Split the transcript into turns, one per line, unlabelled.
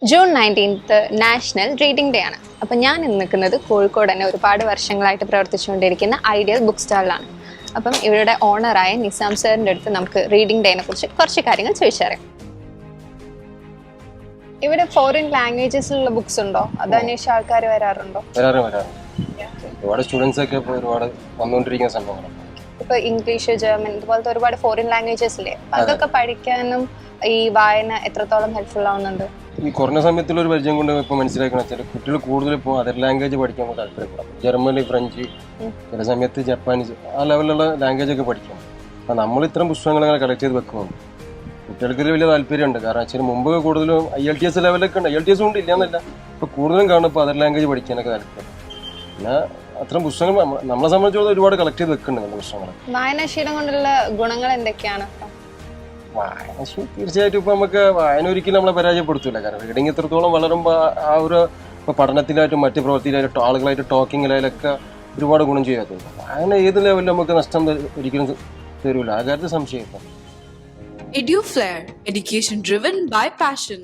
June 19 national reading day ആണ്. അപ്പം ഞാൻ ഇന്ന് നിൽക്കുന്നത് കോഴിക്കോട് തന്നെ ഒരുപാട് വർഷങ്ങളായിട്ട് പ്രവർത്തിച്ചുകൊണ്ടിരിക്കുന്ന ഐഡിയൽ ബുക്ക് സ്റ്റാളിലാണ്. അപ്പം ഇവരുടെ ഓണറായ നിസാം സാറിൻ്റെ അടുത്ത് നമുക്ക് റീഡിംഗ് ഡേനെ കുറിച്ച് കുറച്ച് കാര്യങ്ങൾ ചോദിച്ചറിയാം. ഇവിടെ ഫോറിൻ ലാംഗ്വേജസിലുള്ള ബുക്സ് ഉണ്ടോ? അത് അന്വേഷിച്ച ആൾക്കാർ വരാറുണ്ടോ?
ഒരുപാട് സ്റ്റുഡൻസ് ഒക്കെ ഒരുപാട് വന്നുകൊണ്ടിരിക്കുന്ന സംഭവങ്ങളാണ്.
ഇപ്പൊ ഇംഗ്ലീഷ്, ജർമ്മൻ ഇതുപോലത്തെ ഒരുപാട് ഫോറിൻ ലാംഗ്വേജസ് ഇല്ലേ? അതൊക്കെ പഠിക്കാനും ഈ വായന എത്രത്തോളം ഹെൽപ്ഫുൾ ആവുന്നുണ്ട്?
ഈ കുറഞ്ഞ സമയത്തുള്ള ഒരു പരിചയം കൊണ്ട് ഇപ്പോൾ മനസ്സിലാക്കണം വെച്ചാൽ കുട്ടികൾ കൂടുതൽ ഇപ്പോൾ അതർ ലാംഗ്വേജ് പഠിക്കാൻ താല്പര്യപ്പെടും. ജർമ്മനി, ഫ്രഞ്ച്, ചില സമയത്ത് ജപ്പാനീസ്, ആ ലെവലിലുള്ള ലാംഗ്വേജ് ഒക്കെ പഠിക്കണം. അപ്പം നമ്മൾ ഇത്തരം പുസ്തകങ്ങൾ അങ്ങനെ കളക്ട് ചെയ്ത് വെക്കുന്നുണ്ട്. കുട്ടികൾക്ക് ഇതിൽ വലിയ താല്പര്യമുണ്ട്. കാരണം വെച്ചാൽ മുമ്പ് കൂടുതലും IELTS ലെവലൊക്കെ ഉണ്ട്. IELTS കൊണ്ട് ഇല്ലാന്നല്ല, ഇപ്പോൾ കൂടുതലും കാണും ഇപ്പോൾ അതർ ലാംഗ്വേജ് പഠിക്കാനൊക്കെ താല്പര്യം. പിന്നെ അത്തരം പുസ്തകങ്ങൾ നമ്മളെ സംബന്ധിച്ചോളം ഒരുപാട് കളക്ട് ചെയ്ത് വെക്കുന്നുണ്ട് പുസ്തകങ്ങൾ.
വായനാശീലം കൊണ്ടുള്ള ഗുണങ്ങൾ എന്തൊക്കെയാണ്?
വായനാശീലം തീർച്ചയായിട്ടും ഇപ്പം നമുക്ക് വായന ഒരിക്കലും നമ്മളെ പരാജയപ്പെടുത്തില്ല. കാരണം റീഡിങ് എത്രത്തോളം വളരുമ്പോൾ ആ ഒരു ഇപ്പോൾ പഠനത്തിലായിട്ടും മറ്റ് പ്രവൃത്തിയിലായിട്ടും ആളുകളായിട്ട് ടോക്കിങ്ങിലായാലൊക്കെ ഒരുപാട് ഗുണം ചെയ്യാത്തത്. വായന ഏത് ലെവലിൽ നമുക്ക് നഷ്ടം ഒരിക്കലും തരൂല. ആ കാര്യത്തിൽ സംശയം.
Eduflair, education driven by passion.